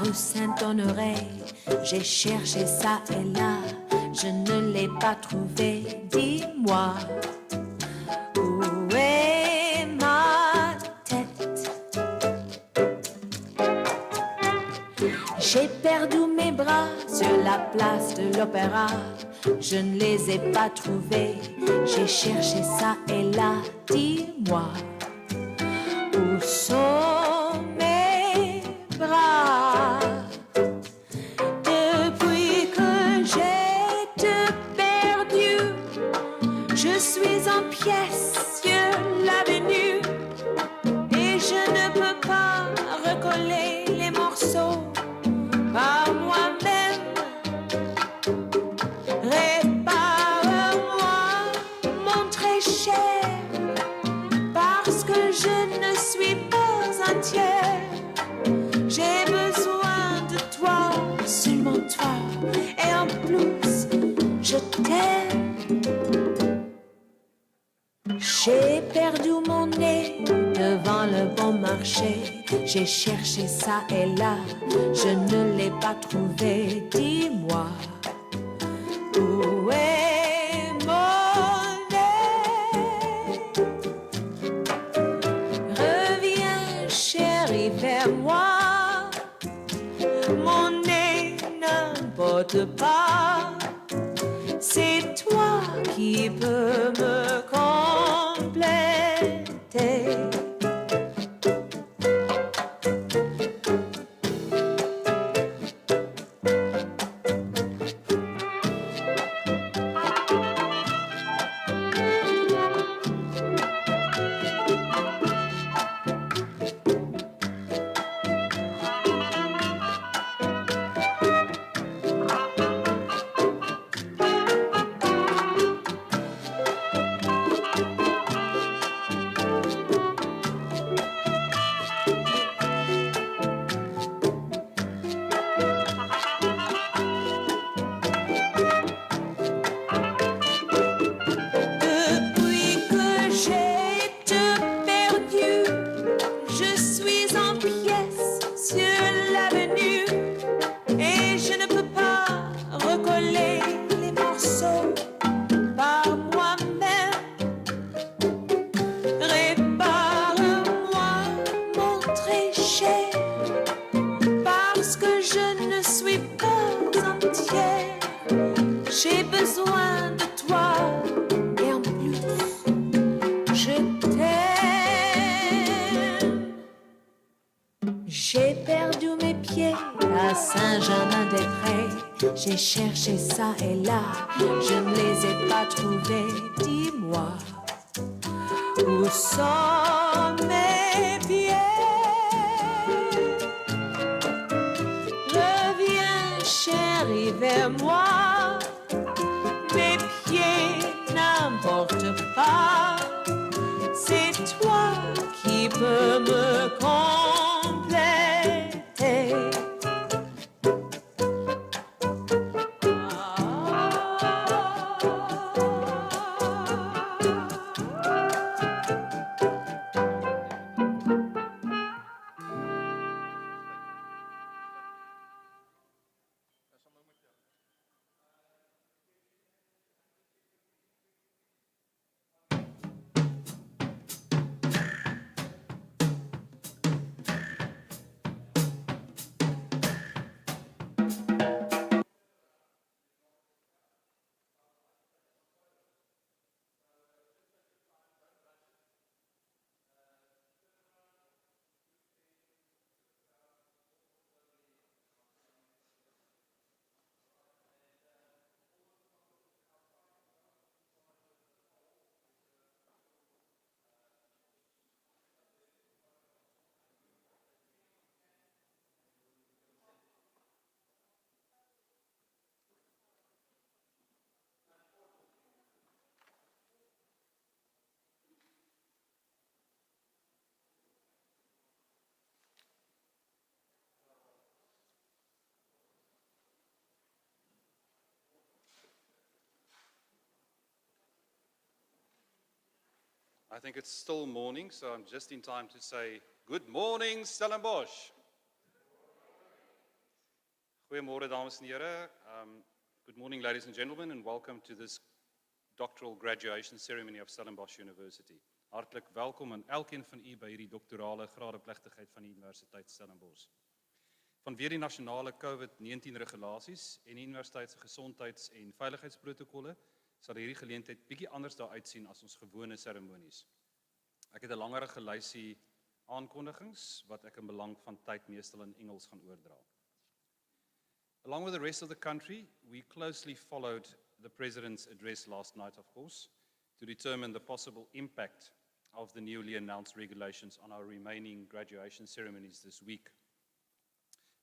rue Saint-Honoré, j'ai cherché ça et là, je ne l'ai pas trouvé. Dis-moi, où est ma tête? J'ai perdu mes bras sur la place de l'Opéra, je ne les ai pas trouvés. J'ai cherché ça et là, dis-moi, où sont mes bras? Depuis que j'ai te perdu, je suis en pièces sur l'avenue et je ne peux pas recoller les morceaux par moi-même. Répare-moi, mon très cher, parce que je ne suis pas entière. J'ai besoin de toi, seulement toi, et en plus, je t'aime. J'ai perdu mon nez devant le bon marché. J'ai cherché ça et là, je ne l'ai pas trouvé. Dis-moi, où est mon nez? Reviens, chérie, vers moi. Mon nez n'importe pas. C'est toi qui peux me compléter. J'ai besoin de toi et en plus, je t'aime. J'ai perdu mes pieds à Saint-Germain-des-Prés. J'ai cherché ça et là, je ne les ai pas trouvés. Dis-moi, où sont mes pieds? Reviens, chérie, vers moi. Mes pieds n'importe pas. C'est toi qui peux me compléter. I think it's still morning, so I'm just in time to say good morning, Stellenbosch. Goeiemôre dames en here. Good morning ladies and gentlemen and welcome to this doctoral graduation ceremony of Stellenbosch University. Hartlik welkom aan elkeen van u by hierdie doktorale gradeplegtigheid van die Universiteit Stellenbosch. Vanweer die nasionale COVID-19 regulasies en die universiteit se gesondheids- en veiligheidsprotokolle sal hierdie geleentheid bietjie anders daar uitsien as ons gewone seremonies. Ek het 'n langerige lysie aankondigings wat ek in belang van tyd meestal in Engels gaan oordra. Along with the rest of the country, we closely followed the President's address last night, of course, to determine the possible impact of the newly announced regulations on our remaining graduation ceremonies this week.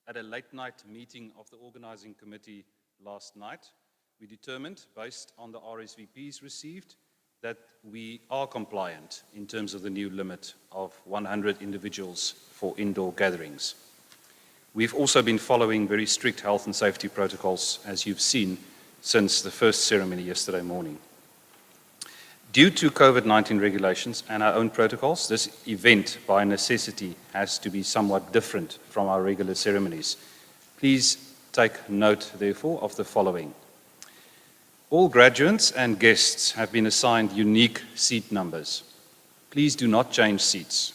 At a late-night meeting of the organizing committee last night, we determined, based on the RSVPs received, that we are compliant in terms of the new limit of 100 individuals for indoor gatherings. We've also been following very strict health and safety protocols, as you've seen, since the first ceremony yesterday morning. Due to COVID-19 regulations and our own protocols, this event, by necessity, has to be somewhat different from our regular ceremonies. Please take note, therefore, of the following. All graduates and guests have been assigned unique seat numbers. Please do not change seats,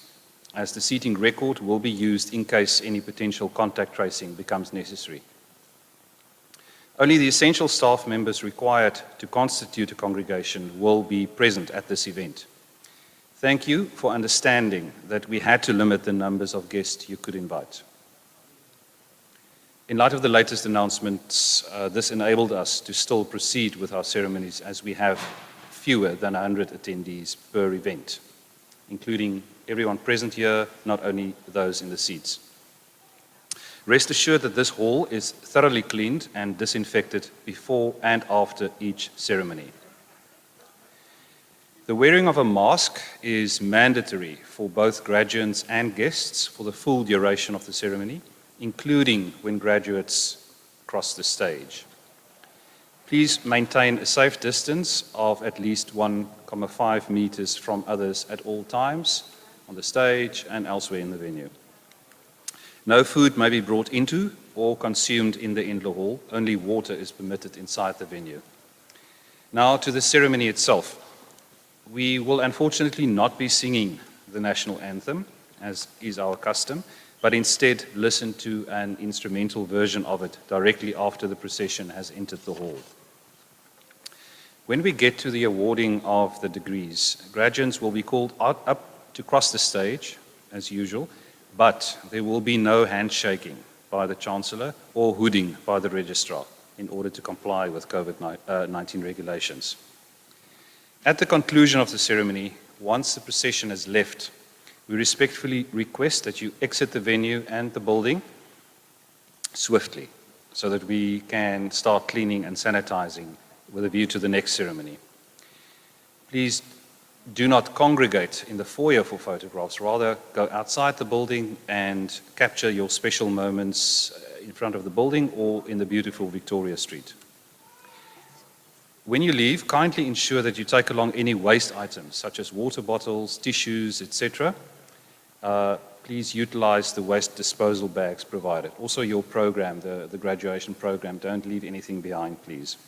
as the seating record will be used in case any potential contact tracing becomes necessary. Only the essential staff members required to constitute a congregation will be present at this event. Thank you for understanding that we had to limit the numbers of guests you could invite. In light of the latest announcements, this enabled us to still proceed with our ceremonies as we have fewer than 100 attendees per event, including everyone present here, not only those in the seats. Rest assured that this hall is thoroughly cleaned and disinfected before and after each ceremony. The wearing of a mask is mandatory for both graduates and guests for the full duration of the ceremony, including when graduates cross the stage. Please maintain a safe distance of at least 1.5 meters from others at all times, on the stage and elsewhere in the venue. No food may be brought into or consumed in the indoor hall. Only water is permitted inside the venue. Now to the ceremony itself. We will unfortunately not be singing the national anthem, as is our custom, but instead listen to an instrumental version of it directly after the procession has entered the hall. When we get to the awarding of the degrees, graduates will be called up to cross the stage, as usual, but there will be no handshaking by the Chancellor or hooding by the Registrar in order to comply with COVID-19 regulations. At the conclusion of the ceremony, once the procession has left, we respectfully request that you exit the venue and the building swiftly so that we can start cleaning and sanitizing with a view to the next ceremony. Please do not congregate in the foyer for photographs, rather go outside the building and capture your special moments in front of the building or in the beautiful Victoria Street. When you leave, kindly ensure that you take along any waste items such as water bottles, tissues, etc. Please utilize the waste disposal bags provided. Also your program, the graduation program, don't leave anything behind, please.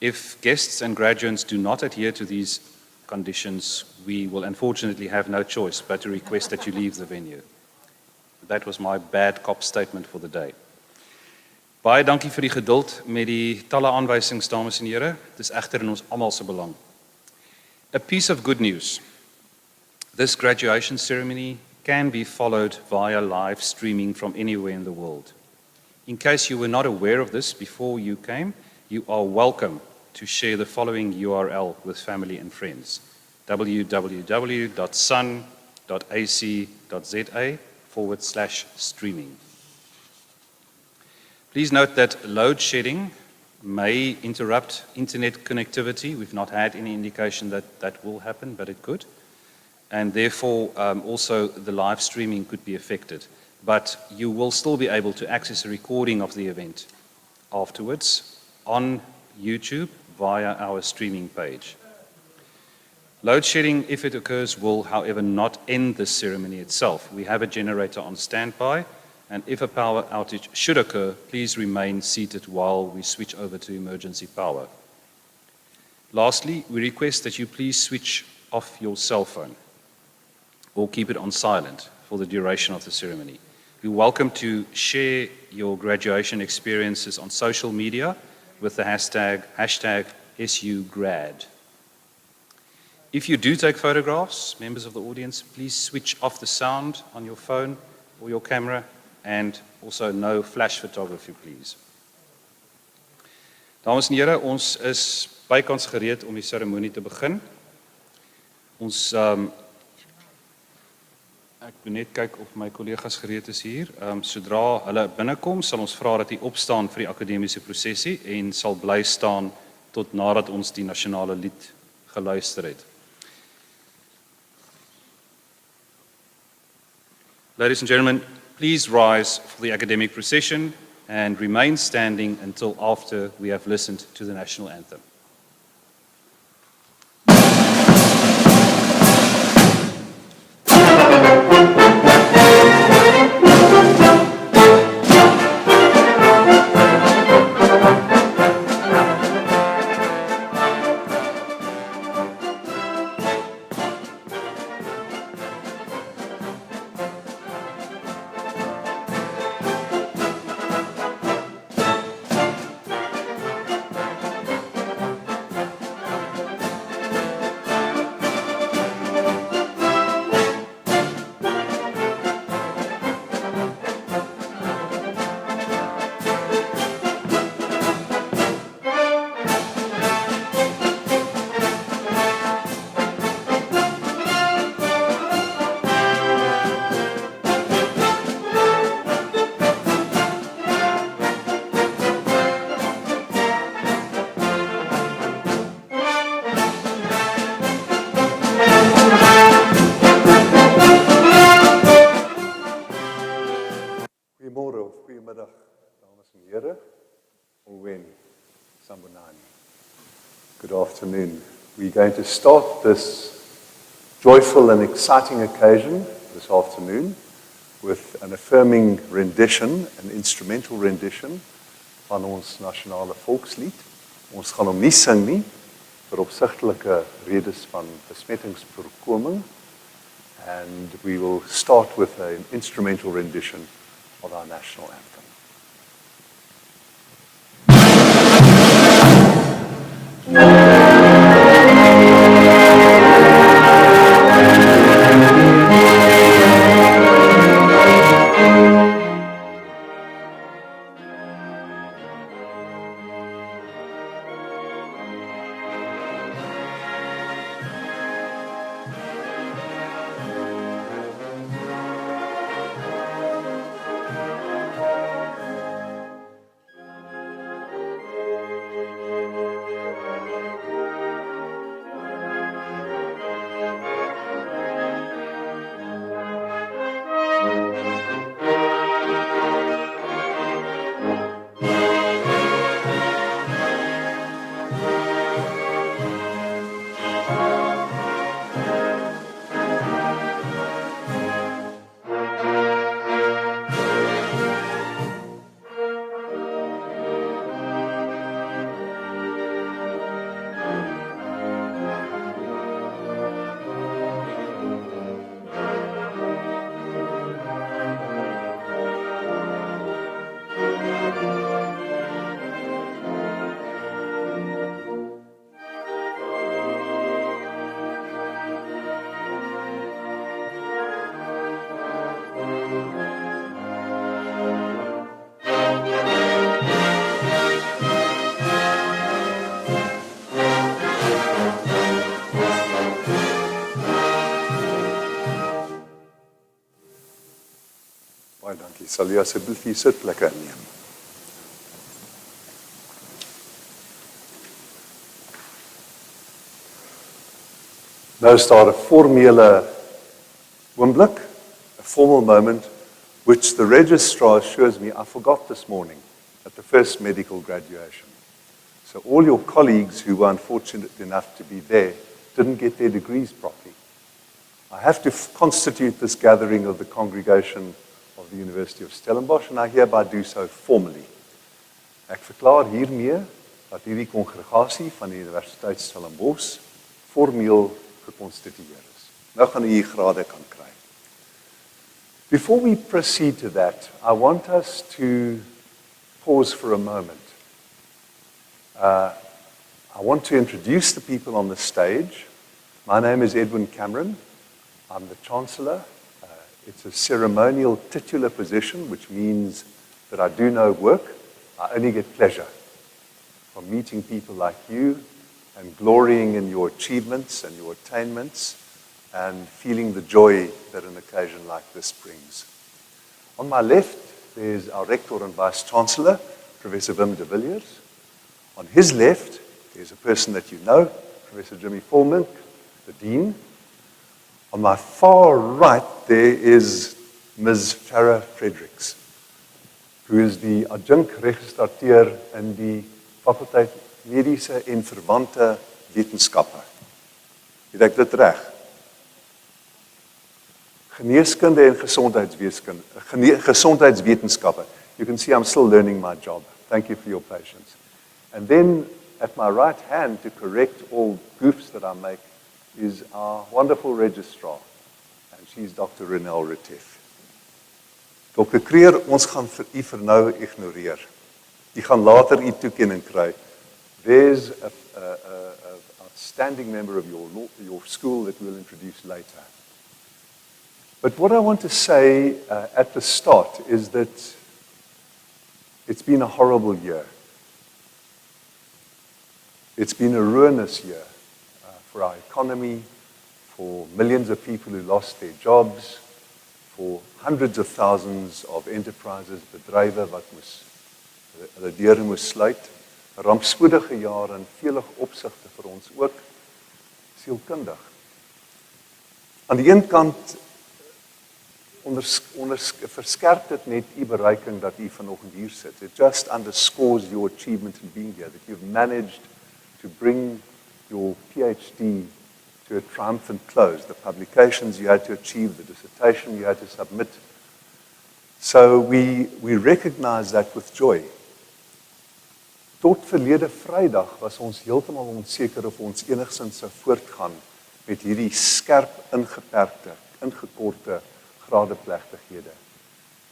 If guests and graduates do not adhere to these conditions, we will unfortunately have no choice but to request that you leave the venue. That was my bad cop statement for the day. Baie dankie vir die geduld met die talle aanwysings, dames en here. Dit is egter in ons almal se belang. A piece of good news. This graduation ceremony can be followed via live streaming from anywhere in the world. In case you were not aware of this before you came, you are welcome to share the following URL with family and friends: www.sun.ac.za/streaming. Please note that load shedding may interrupt internet connectivity. We've not had any indication that that will happen, but it could. And therefore, also the live streaming could be affected. But you will still be able to access a recording of the event afterwards on YouTube via our streaming page. Load shedding, if it occurs, will, however, not end the ceremony itself. We have a generator on standby, and if a power outage should occur, please remain seated while we switch over to emergency power. Lastly, we request that you please switch off your cell phone or keep it on silent for the duration of the ceremony. You're welcome to share your graduation experiences on social media with the hashtag #SUGrad. If you do take photographs, members of the audience, please switch off the sound on your phone or your camera, and also no flash photography, please. Dames en here, ons is bykans gereed om die seremonie te begin. Ek moet net kyk of my kollegas gereed is hier. Sodra hulle binnekom, sal ons vra dat hy opstaan vir die akademiese prosesie en sal bly staan tot nadat ons die nasionale lied geluister het. Ladies and gentlemen, please rise for the academic procession and remain standing until after we have listened to the national anthem. Goeiemôre of goeiemiddag, dames en here. Owen, Sambonani. Good afternoon. We're going to start this joyful and exciting occasion this afternoon with an affirming rendition, an instrumental rendition van ons nasionale volkslied. Ons gaan hom nie sing nie vir opsigtelike redes van besmettingsvoorkoming, and we will start with an instrumental rendition of our national anthem. Baie dankie. Sal jy asseblief die sitplekke inneem? Nou is daar 'n formele oomblik, a formal moment, which the registrar assures me I forgot this morning at the first medical graduation. So all your colleagues who were unfortunate enough to be there didn't get their degrees properly. I have to constitute this gathering of the congregation of the University of Stellenbosch, and I hereby do so formally. Ek verklaar hiermee dat hierdie kongregasie van die Universiteit Stellenbosch formeel gekonstitueer is. Nou gaan u hier grade kan kry. Before we proceed to that, I want us to pause for a moment. I want to introduce the people on the stage. My name is Edwin Cameron. I'm the Chancellor. It's a ceremonial titular position, which means that I do no work. I only get pleasure from meeting people like you and glorying in your achievements and your attainments and feeling the joy that an occasion like this brings. On my left, there's our Rector and Vice-Chancellor, Professor Wim de Villiers. On his left, there's a person that you know, Professor Jimmy Volmink, the Dean. On my far right, there is Ms. Farah Fredericks, who is the adjunct registrateur in die fakulteit Mediese en Verwante Wetenskappe. Het ek dit reg? Geneeskunde en gesondheidswetenskappe. You can see I'm still learning my job. Thank you for your patience. And then at my right hand, to correct all goofs that I make, is our wonderful registrar. And she's Dr. Renelle Retief. Dr. Creer, ons gaan vir u vir nou ignoreer. U gaan later u toekenning kry. There's a standing member of your school that we'll introduce later. But what I want to say at the start is that it's been a horrible year. It's been a ruinous year for our economy, for millions of people who lost their jobs, for hundreds of thousands of enterprises, bedrywe wat hulle deure moes sluit. 'n Rampspoedige jaar in vele opsigte vir ons ook sielkundig. Aan die een kant verskerp dit net u bereiking dat u vanoggend hier sit. It just underscores your achievement in being here, that you've managed to bring your PhD to a triumphant close. The publications you had to achieve, the dissertation you had to submit. So we recognize that with joy. Tot verlede Vrydag was ons heeltemal onseker of ons enigsins sou voortgaan met hierdie skerp ingeperkte, ingekorte gradeplegtighede.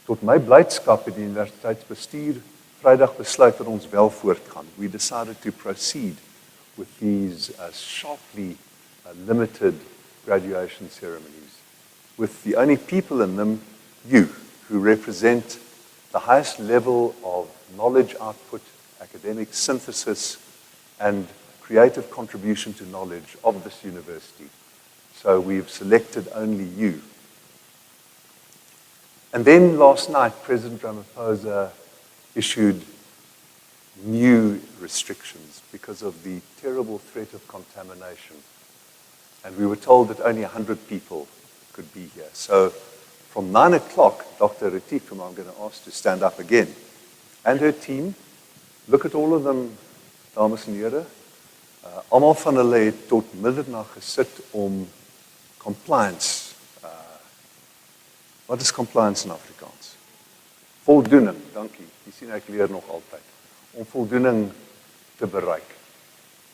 Tot my blydskap het die universiteitsbestuur Vrydag besluit dat ons wel voortgaan. We decided to proceed with these sharply limited graduation ceremonies, with the only people in them, you, who represent the highest level of knowledge output, academic synthesis, and creative contribution to knowledge of this university. So we've selected only you. And then last night, President Ramaphosa issued new restrictions because of the terrible threat of contamination. And we were told that only 100 people could be here. So from 9 o'clock, Dr. Retief, whom I'm going to ask to stand up again, and her team, look at all of them, dames en here, almal van hulle het tot middernag gesit om compliance. Wat is compliance in Afrikaans? Voldoening, dankie. Jy sien ek leer nog altyd. Om voldoening te bereik.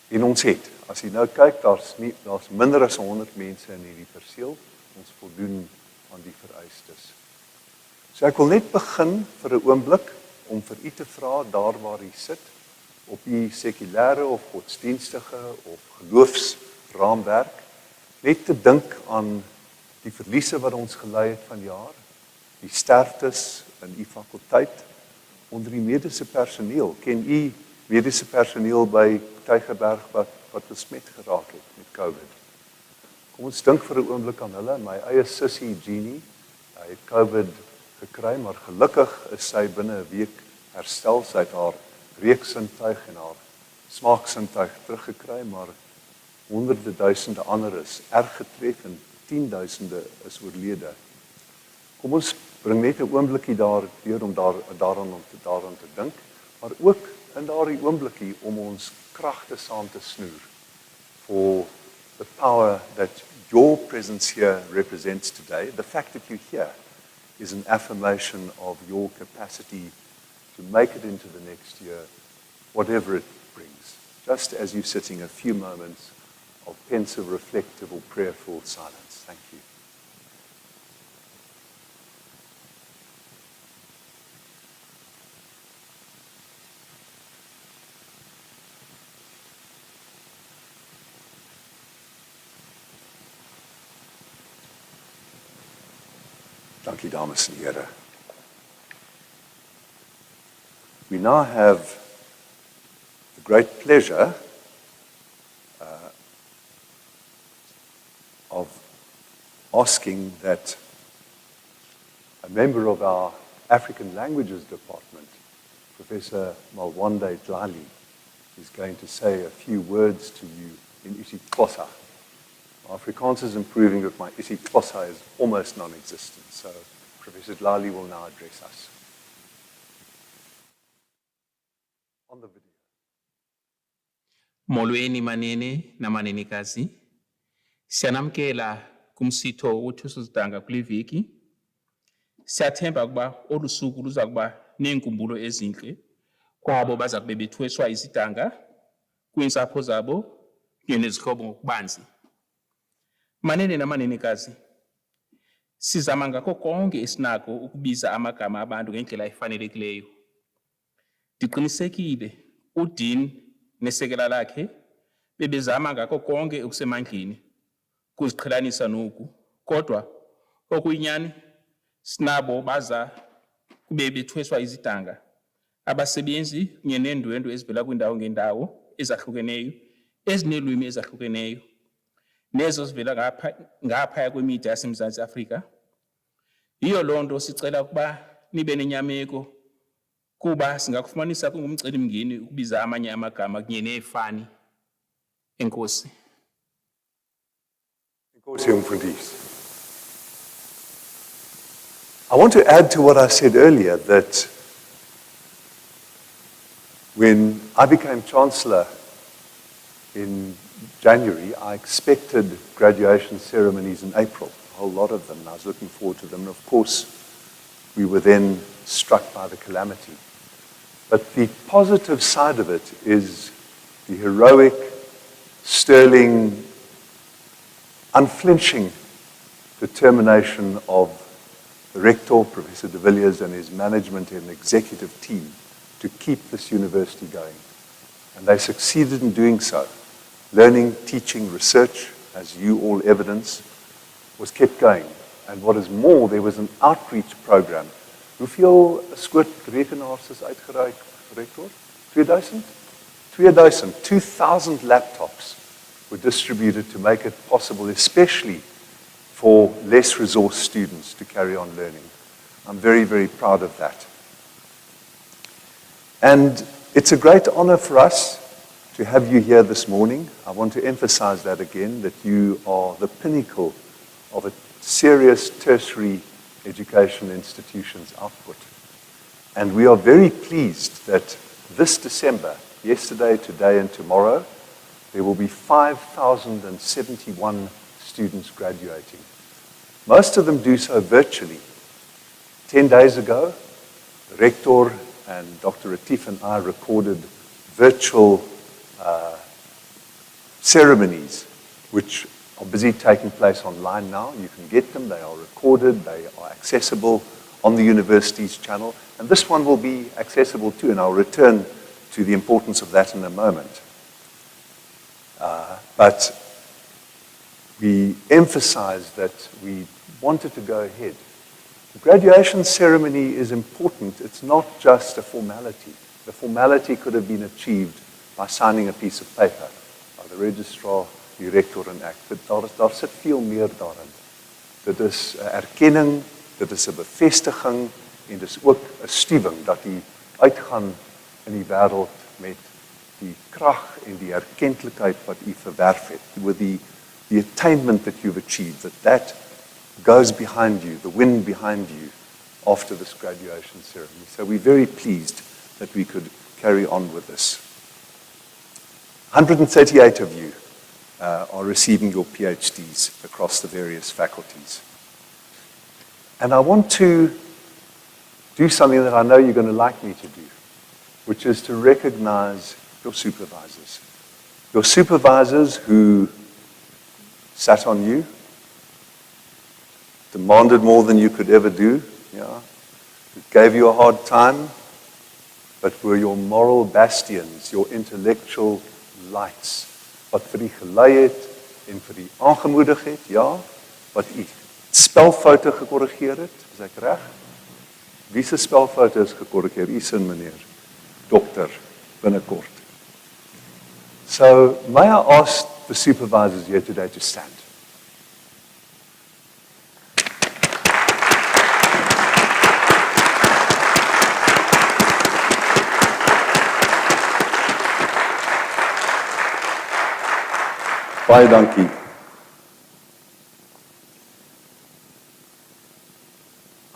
En ons het, as jy nou kyk, daar's minder as 100 mense in hierdie perseel. Ons voldoen aan die vereistes. So ek wil net begin vir 'n oomblik om vir u te vra daar waar u sit, op u sekulêre of godsdienstige of geloofsraamwerk, net te dink aan die verliese wat ons gelei het vanjaar, die sterftes in u fakulteit, onder die mediese personeel. Ken u mediese personeel by Tygerberg wat besmet geraak het met COVID? Kom ons dink vir 'n oomblik aan hulle. My eie sussie Jeannie, hy het COVID gekry, maar gelukkig is sy binne 'n week herstel. Sy het haar reuksintuig en haar smaaksintuig teruggekry, maar honderde duisende ander is erg getref en 10.000 is oorlede. Kom ons bring net 'n oombliekie deur om daaraan te dink, maar ook in daardie oombliekie om ons kragte saam te snoer for the power that your presence here represents today, the fact that you're here, is an affirmation of your capacity to make it into the next year, whatever it brings. Just as you're sitting, a few moments of pensive, reflective, or prayerful silence. Thank you. Dankie, dames en heren. We now have the great pleasure of asking that a member of our African Languages Department, Professor Malwande Dlali, is going to say a few words to you in isiXhosa. Afrikaans is improving, but my isiXhosa is almost non-existent. So Professor Dlali will now address us. On the video. Molweni manene na manenekazi. Siyanamkela kumsitho wothusuzidanga kule veki. Siyathemba ukuba olu suku luza kuba neenkumbulo ezintle kwabo baza kube bethweswa izidanga kwiintsapho zabo kunye nezihlobo ngokubanzi. Manene na manenekazi, sizama ngako konke esinako ukubiza amagama abantu ngendlela efanelekileyo. Ndiqinisekile uDean nesekela lakhe bebezama ngako konke okusemandleni kuziqhelanisa noku, kodwa okuyinyani sinabo baza kube bethweswa izidanga, abasebenzi kunye neendwendwe ezivela kwiindawo ngeendawo ezahlukeneyo, ezineelwimi ezahlukeneyo, nezo zivela ngaphaya kwemida yaseMzantsi Afrika. Yiyo loo nto sicela ukuba nibe nenyameko kuba singakufumanisa kungumcelimngeni ukubiza amanye amagama kunye neefani. Enkosi. Enkosi Mfundisi. I want to add to what I said earlier that when I became Chancellor in January, I expected graduation ceremonies in April, a whole lot of them, and I was looking forward to them. And of course, we were then struck by the calamity. But the positive side of it is the heroic, sterling, unflinching determination of the rector, Professor de Villiers, and his management and executive team to keep this university going. And they succeeded in doing so. Learning, teaching, research, as you all evidence, was kept going. And what is more, there was an outreach program. Hoeveel skootrekenaars is uitgereik, rector? 2000? 2,000 laptops were distributed to make it possible, especially for less resourced students to carry on learning. I'm very, very proud of that. And it's a great honor for us to have you here this morning. I want to emphasize that again, that you are the pinnacle of a serious tertiary education institution's output. And we are very pleased that this December, yesterday, today, and tomorrow, there will be 5,071 students graduating. Most of them do so virtually. 10 days ago, the rector and Dr. Retief and I recorded virtual ceremonies, which are busy taking place online now. You can get them, they are recorded, they are accessible on the university's channel, and this one will be accessible too, and I'll return to the importance of that in a moment. But we emphasized that we wanted to go ahead. The graduation ceremony is important. It's not just a formality. The formality could have been achieved by signing a piece of paper, by the registrar, die rector en ek. Daar sit veel meer daarin. Dit is 'n erkenning, dit is 'n bevestiging en dit is ook 'n stuwing dat jy uitgaan in die wêreld met die krag en die erkenklikheid wat jy verwerf het, with the attainment that you've achieved, that goes behind you, the wind behind you after this graduation ceremony. So we're very pleased that we could carry on with this. 138 of you are receiving your PhDs across the various faculties. And I want to do something that I know you're going to like me to do, which is to recognize your supervisors. Your supervisors who sat on you, demanded more than you could ever do, yeah, who gave you a hard time, but were your moral bastions, your intellectual lights, wat vir u gelei het en vir u aangemoedig het, ja, wat u spelfoute gekorrigeer het, is ek reg? Wie se spelfoute is gekorrigeer? U sin, meneer dokter, binnekort. So, may I ask the supervisors here today to stand? Baie dankie.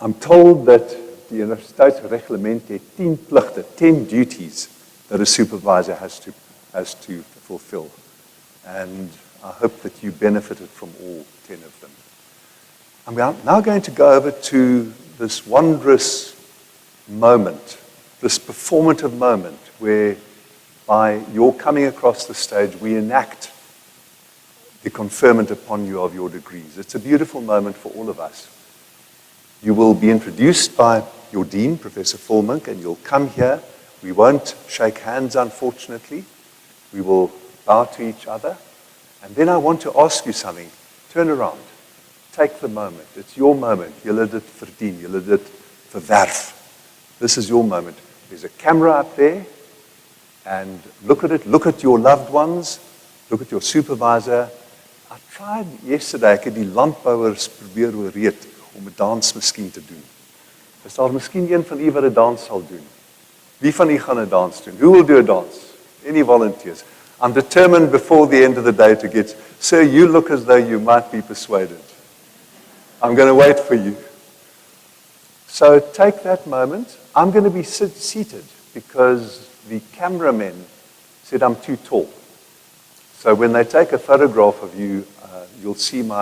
I'm told that die universiteitsreglement het 10 pligte, 10 duties that a supervisor has to fulfill. And I hope that you benefited from all 10 of them. I'm now going to go over to this wondrous moment, this performative moment where by your coming across the stage, we enact the conferment upon you of your degrees. It's a beautiful moment for all of us. You will be introduced by your dean, Professor Fulmink, and you'll come here. We won't shake hands, unfortunately. We will bow to each other. And then I want to ask you something. Turn around. Take the moment. It's your moment. Julle dit verdien. Julle dit verwerf. This is your moment. There's a camera up there. And look at it. Look at your loved ones. Look at your supervisor. I tried yesterday, ek het die landbouers probeer oorreed om 'n dans miskien te doen. Is daar miskien een van u wat 'n dans sal doen? Wie van u gaan 'n dans doen? Who will do a dance? Any volunteers? I'm determined before the end of the day to get, sir, you look as though you might be persuaded. I'm going to wait for you. So take that moment. I'm going to be seated because the cameramen said I'm too tall. So when they take a photograph of you, you'll see so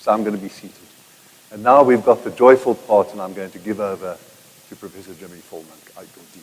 I'm going to be seated. And now we've got the joyful part, and I'm going to give over to Professor Jimmy Fulmink, our dean.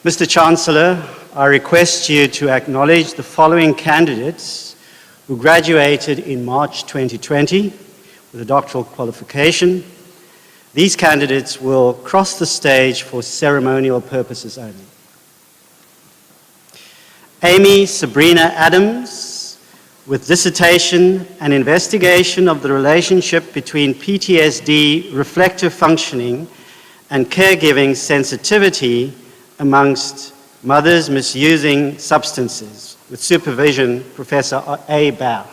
Mr. Chancellor, I request you to acknowledge the following candidates who graduated in March 2020 with a doctoral qualification. These candidates will cross the stage for ceremonial purposes only. Amy Sabrina Adams, with dissertation and investigation of the relationship between PTSD, reflective functioning, and caregiving sensitivity amongst mothers misusing substances, with supervision, Professor A. Bauer.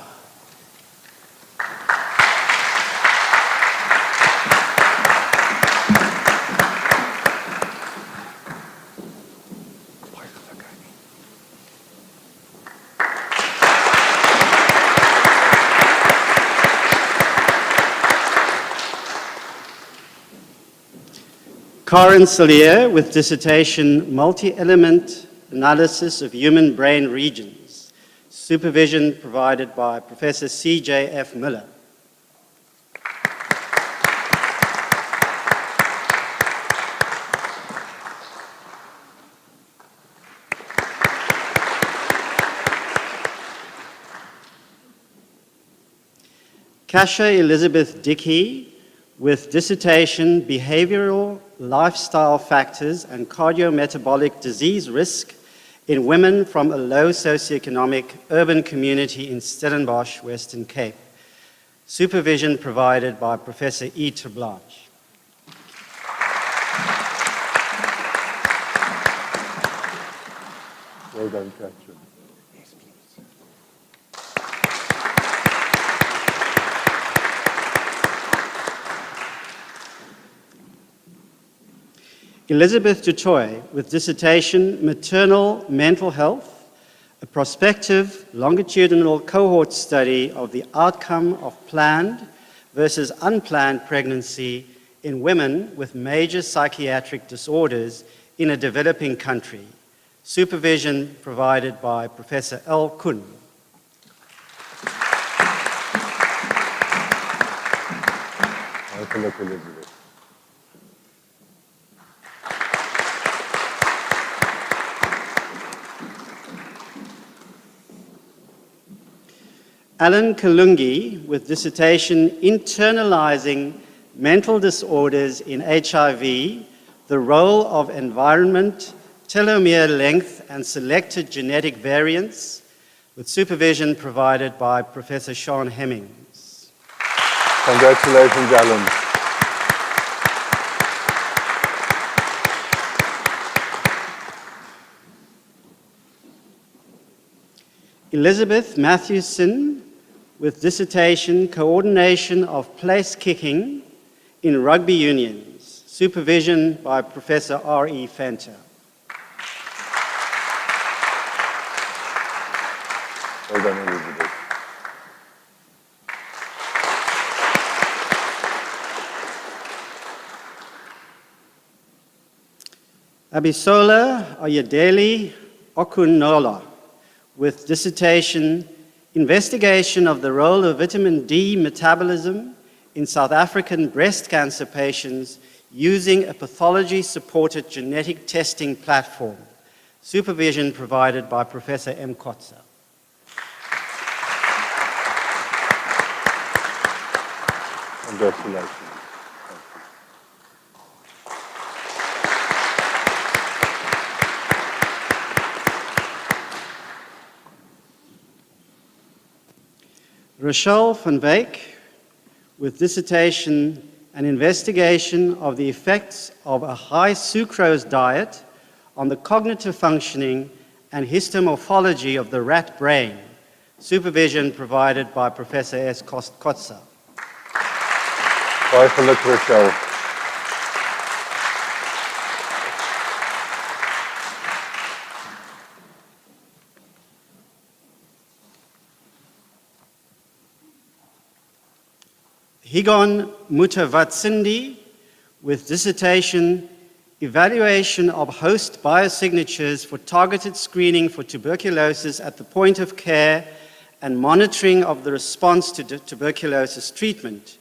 Karen Salier, with dissertation Multi-Element Analysis of Human Brain Regions, supervision provided by Professor C.J.F. Miller. Kasha Elizabeth Dickey, with dissertation Behavioral Lifestyle Factors and Cardiometabolic Disease Risk in Women from a Low Socioeconomic Urban Community in Stellenbosch, Western Cape. Supervision provided by Professor E. Terblanche. Well done, Catherine. Yes, please. Elizabeth Dutoy, with dissertation Maternal Mental Health, a prospective longitudinal cohort study of the outcome of planned versus unplanned pregnancy in women with major psychiatric disorders in a developing country. Supervision provided by Professor L. Kun. Hartelijk, Elizabeth. Alan Kalungi, with dissertation Internalizing Mental Disorders in HIV, the Role of Environment, Telomere Length, and Selected Genetic Variants, with supervision provided by Professor Sean Hemmings. Congratulations, Alan. Elizabeth Matthewson, with dissertation Coordination of Place Kicking in Rugby Unions, supervision by Professor R.E. Fenter. Well done, Elizabeth. Abisola Oyedeli Okunola, with dissertation Investigation of the Role of Vitamin D Metabolism in South African Breast Cancer Patients using a pathology-supported genetic testing platform. Supervision provided by Professor M. Kotza. Congratulations. Rochelle van Wyk, with dissertation An Investigation of the Effects of a High Sucrose Diet on the Cognitive Functioning and Histomorphology of the Rat Brain. Supervision provided by Professor S. Kotza. Bye for look, Rochelle. Higon Mutavatsindi, with dissertation Evaluation of Host Biosignatures for Targeted Screening for Tuberculosis at the Point of Care and Monitoring of the Response to Tuberculosis Treatment.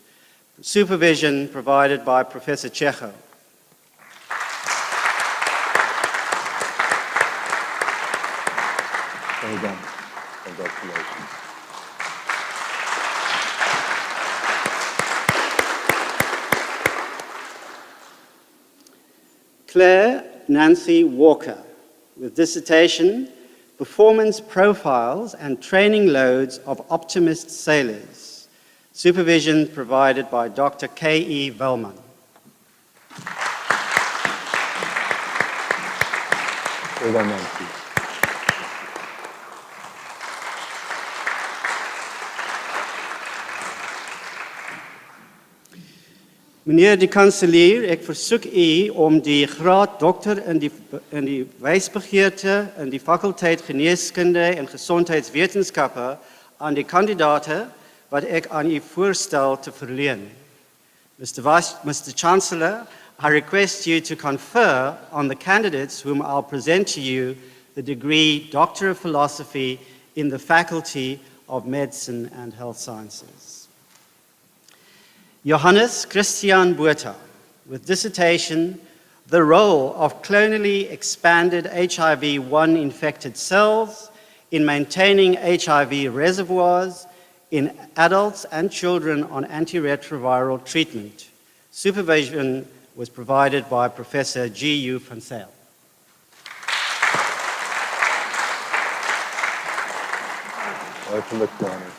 Supervision provided by Professor Checho. Well done. Congratulations. Claire Nancy Walker, with dissertation Performance Profiles and Training Loads of Optimist Sailors. Supervision provided by Dr. K.E. Velman. Well done, Nancy. Meneer de kanselier, ek versoek u om die graad dokter in die wysbegeerte in die fakulteit Geneeskunde en Gesondheidswetenskappe aan die kandidaate wat ek aan u voorstel te verleen. Mr. Chancellor, I request you to confer on the candidates whom I'll present to you the degree Doctor of Philosophy in the Faculty of Medicine and Health Sciences. Johannes Christian Botha, with dissertation, The Role of Clonally Expanded HIV-1 Infected Cells in Maintaining HIV Reservoirs in Adults and Children on Antiretroviral Treatment. Supervision was provided by Professor G.U. van Zyl. Open the corners.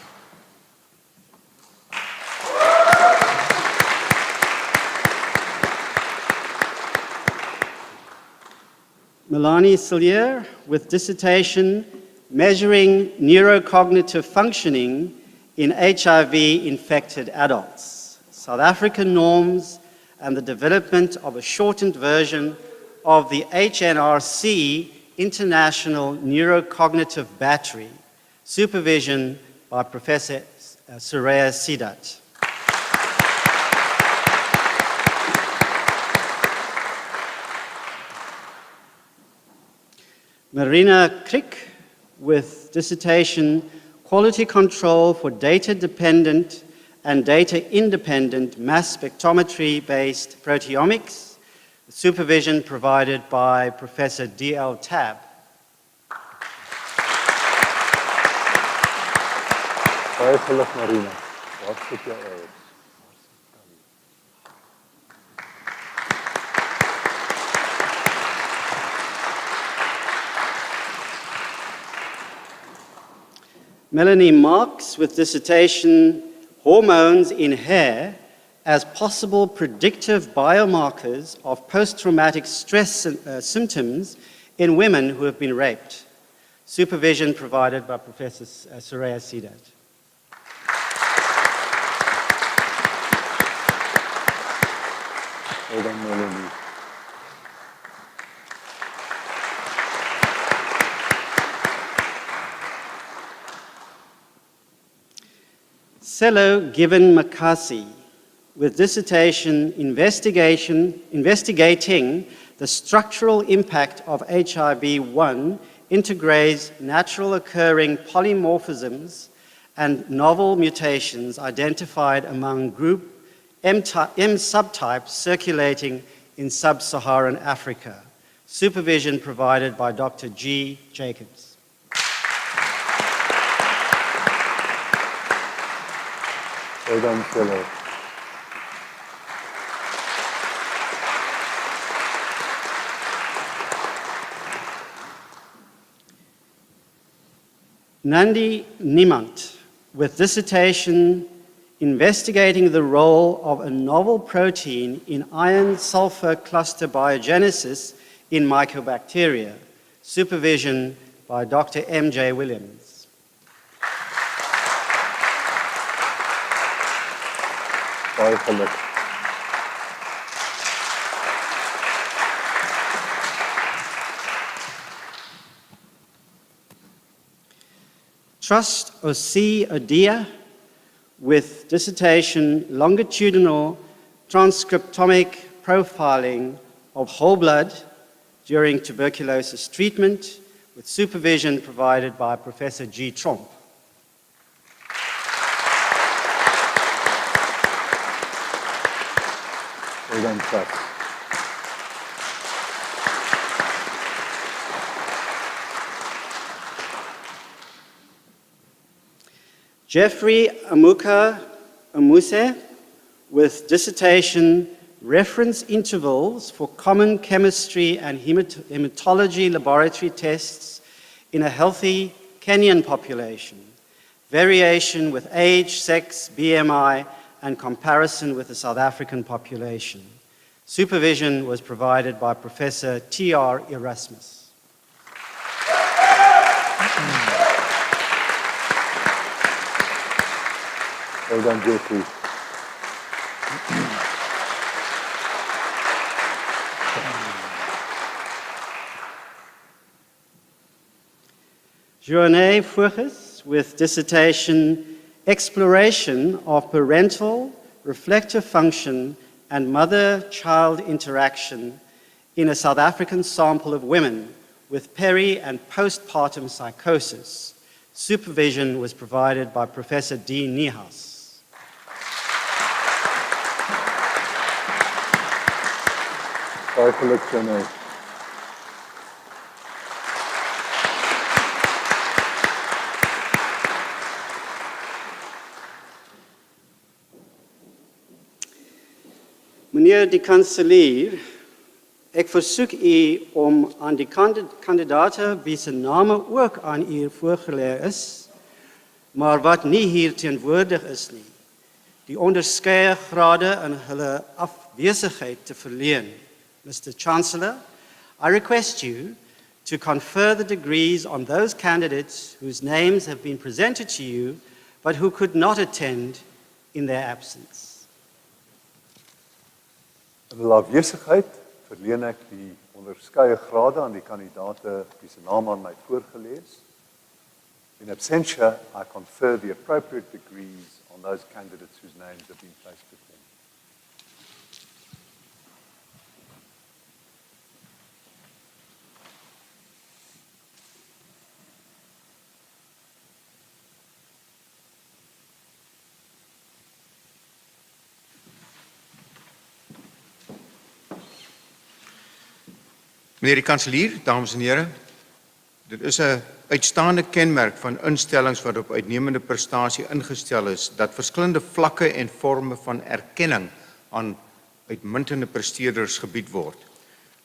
Melanie Sillier with dissertation Measuring Neurocognitive Functioning in HIV-Infected Adults, South African Norms and the Development of a Shortened Version of the HNRC International Neurocognitive Battery, supervision by Professor Soraya Sidat. Marina Crick with dissertation Quality Control for Data-Dependent and Data-Independent Mass Spectrometry-Based Proteomics, supervision provided by Professor D.L. Tabb. Baie geluk, Marina. Waar sit jou ouers? Melanie Marks with dissertation Hormones in Hair as Possible Predictive Biomarkers of Post-Traumatic Stress Symptoms in Women who have been raped. Supervision provided by Professor Soraya Sidat. Well done, Melanie. Sello Given Makasi with dissertation investigating the structural impact of HIV-1 integrase natural occurring polymorphisms and novel mutations identified among group M subtypes circulating in sub-Saharan Africa. Supervision provided by Dr. G. Jacobs. Well done, Sello. Nandi Nimant with dissertation investigating the role of a novel protein in iron-sulfur cluster biogenesis in mycobacteria. Supervision by Dr. M.J. Williams. Baie geluk. Trust Osi Odia with dissertation longitudinal transcriptomic profiling of whole blood during tuberculosis treatment with supervision provided by Professor G. Tromp. Well done, Trust. Jeffrey Amuka Amuse with dissertation Reference Intervals for Common Chemistry and Hematology Laboratory Tests in a Healthy Kenyan Population, Variation with Age, Sex, BMI, and Comparison with the South African Population. Supervision was provided by Professor T.R. Erasmus. Well done, Jeffrey. Joanne Furges with dissertation Exploration of Parental Reflective Function and Mother-Child Interaction in a South African Sample of Women with peri- and postpartum psychosis. Supervision was provided by Professor D. Niehaus. Baie geluk, Joanne. Meneer die kanselier, ek versoek u om aan die kandidate wie se name ook aan u voorgelê is, maar wat nie hier teenwoordig is nie, die onderskeie grade in hulle afwesigheid te verleen. Mr. Chancellor, I request you to confer the degrees on those candidates whose names have been presented to you, but who could not attend in their absence. In hulle afwesigheid verleen ek die onderskeie grade aan die kandidaate wie se naam aan my voorgelees. In absentia, I confer the appropriate degrees on those candidates whose names have been placed before me. Meneer die kanselier, dames en heren, dit is 'n uitstaande kenmerk van instellings wat op uitnemende prestasie ingestel is, dat verskillende vlakke en vorme van erkenning aan uitmuntende presteerders gebied word.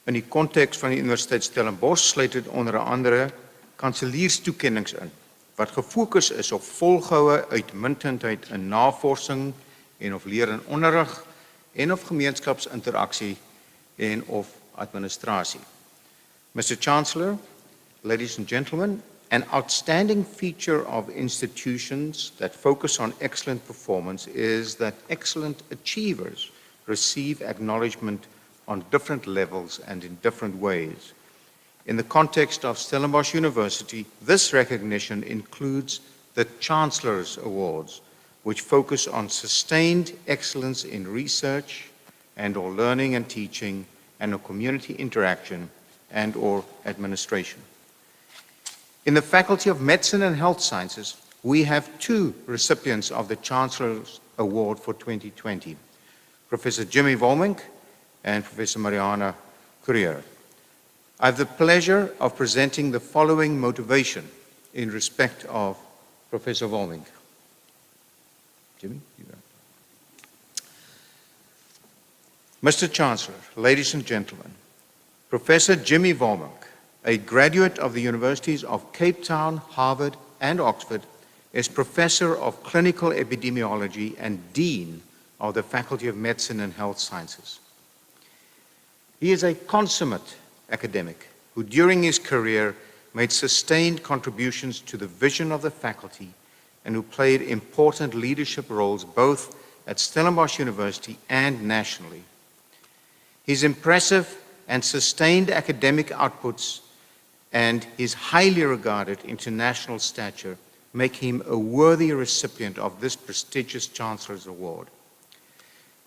In die konteks van die Universiteit Stellenbosch sluit dit onder andere kanselierstoekennings in, wat gefokus is op volgehoue uitmuntendheid in navorsing en of leer en onderrig en of gemeenskapsinteraksie en of administrasie. Mr. Chancellor, ladies and gentlemen, an outstanding feature of institutions that focus on excellent performance is that excellent achievers receive acknowledgement on different levels and in different ways. In the context of Stellenbosch University, this recognition includes the Chancellor's Awards, which focus on sustained excellence in research and/or learning and teaching and/or community interaction and/or administration. In the Faculty of Medicine and Health Sciences, we have two recipients of the Chancellor's Award for 2020, Professor Jimmy Volmink and Professor Mariana Courier. I have the pleasure of presenting the following motivation in respect of Professor Volmink. Jimmy, you go. Mr. Chancellor, ladies and gentlemen, Professor Jimmy Volmink, a graduate of the Universities of Cape Town, Harvard, and Oxford, is Professor of Clinical Epidemiology and Dean of the Faculty of Medicine and Health Sciences. He is a consummate academic who during his career made sustained contributions to the vision of the faculty and who played important leadership roles both at Stellenbosch University and nationally. His impressive and sustained academic outputs and his highly regarded international stature make him a worthy recipient of this prestigious Chancellor's Award.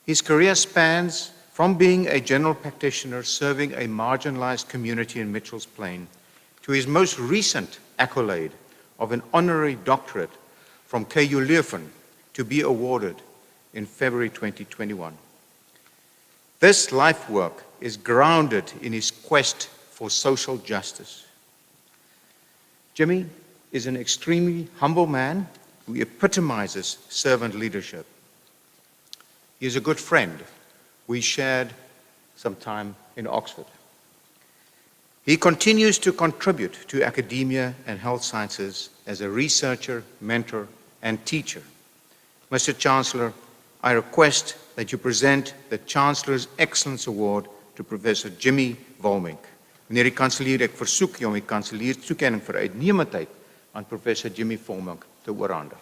His career spans from being a general practitioner serving a marginalized community in Mitchell's Plain to his most recent accolade of an honorary doctorate from KU Leuven to be awarded in February 2021. This life work is grounded in his quest for social justice. Jimmy is an extremely humble man who epitomizes servant leadership. He is a good friend. We shared some time in Oxford. He continues to contribute to academia and health sciences as a researcher, mentor, and teacher. Mr. Chancellor, I request that you present the Chancellor's Excellence Award to Professor Jimmy Volmink. Meneer die kanselier, ek versoek u om die kanselierstoekenning vir uitnemendheid aan Professor Jimmy Volmink te oorhandig.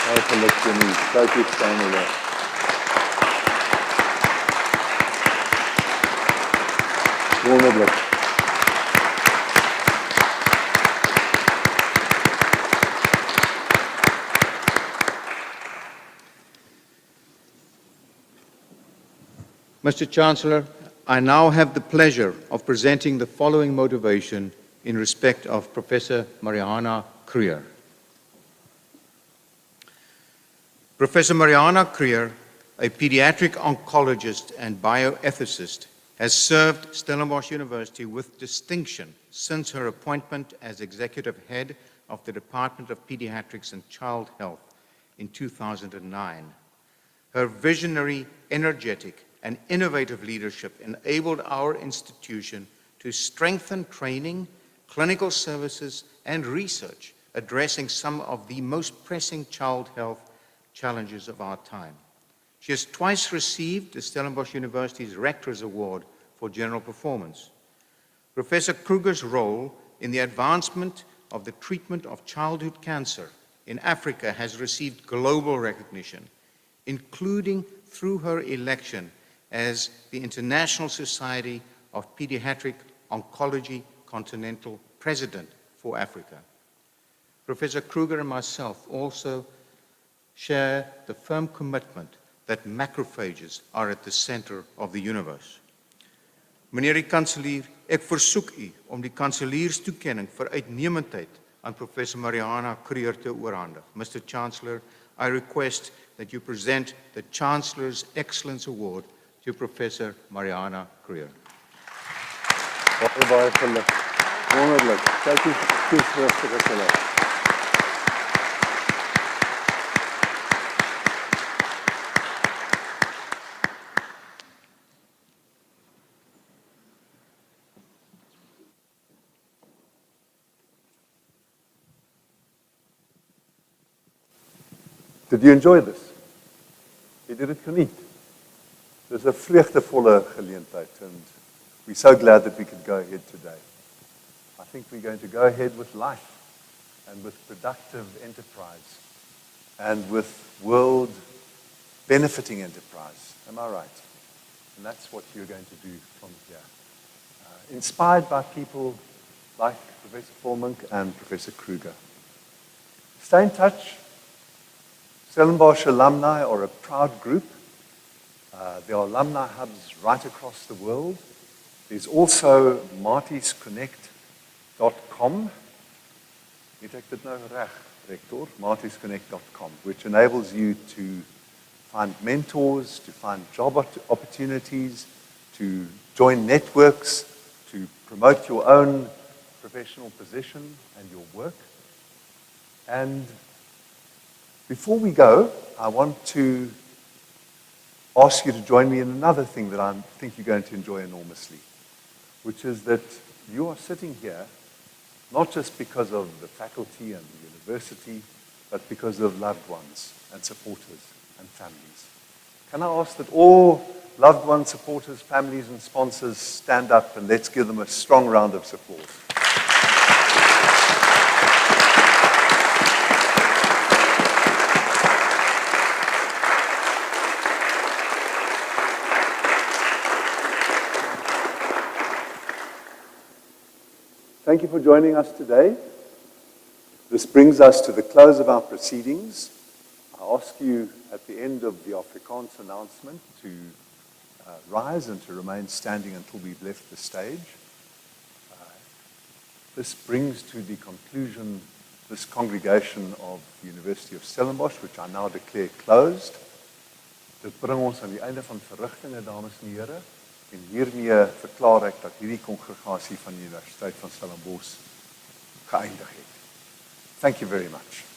Welkom Jimmy. Kijk eens samen. Wonderlijk. Mr. Chancellor, I now have the pleasure of presenting the following motivation in respect of Professor Mariana Courier. Professor Mariana Courier, a pediatric oncologist and bioethicist, has served Stellenbosch University with distinction since her appointment as executive head of the Department of Pediatrics and Child Health in 2009. Her visionary, energetic, and innovative leadership enabled our institution to strengthen training, clinical services, and research, addressing some of the most pressing child health challenges of our time. She has twice received the Stellenbosch University's Rector's Award for General Performance. Professor Kruger's role in the advancement of the treatment of childhood cancer in Africa has received global recognition, including through her election as the International Society of Pediatric Oncology Continental President for Africa. Professor Kruger and myself also share the firm commitment that macrophages are at the center of the universe. Meneer die kanselier, ek versoek u om die kanselierstoekenning vir uitnemendheid aan Professor Mariana Creer te oorhandig. Mr. Chancellor, I request that you present the Chancellor's Excellence Award to Professor Mariana Creer. Baie geluk. Wonderlik. Kyk hoe rustig is hulle. Did you enjoy this? Jy het dit geniet. Dis 'n vreugdevolle geleentheid and we're so glad that we could go ahead today. I think we're going to go ahead with life and with productive enterprise and with world benefiting enterprise. Am I right? And that's what you're going to do from here. Inspired by people like Professor Formink and Professor Kruger. Stay in touch. Stellenbosch alumni are a proud group. There are alumni hubs right across the world. There's also martiesconnect.com. Weet ek dit nou reg, Rector? martiesconnect.com, which enables you to find mentors, to find job opportunities, to join networks, to promote your own professional position and your work. And before we go, I want to ask you to join me in another thing that I think you're going to enjoy enormously, which is that you are sitting here not just because of the faculty and the university, but because of loved ones and supporters and families. Can I ask that all loved ones, supporters, families, and sponsors stand up and let's give them a strong round of applause. Thank you for joining us today. This brings us to the close of our proceedings. I ask you at the end of the Afrikaans announcement to rise and to remain standing until we've left the stage. This brings to the conclusion this congregation of the University of Stellenbosch, which I now declare closed. Dit bring ons aan die einde van verrigtinge, dames en here. En hiermee verklaar ek dat hierdie kongregasie van die Universiteit van Stellenbosch geëindig het. Thank you very much.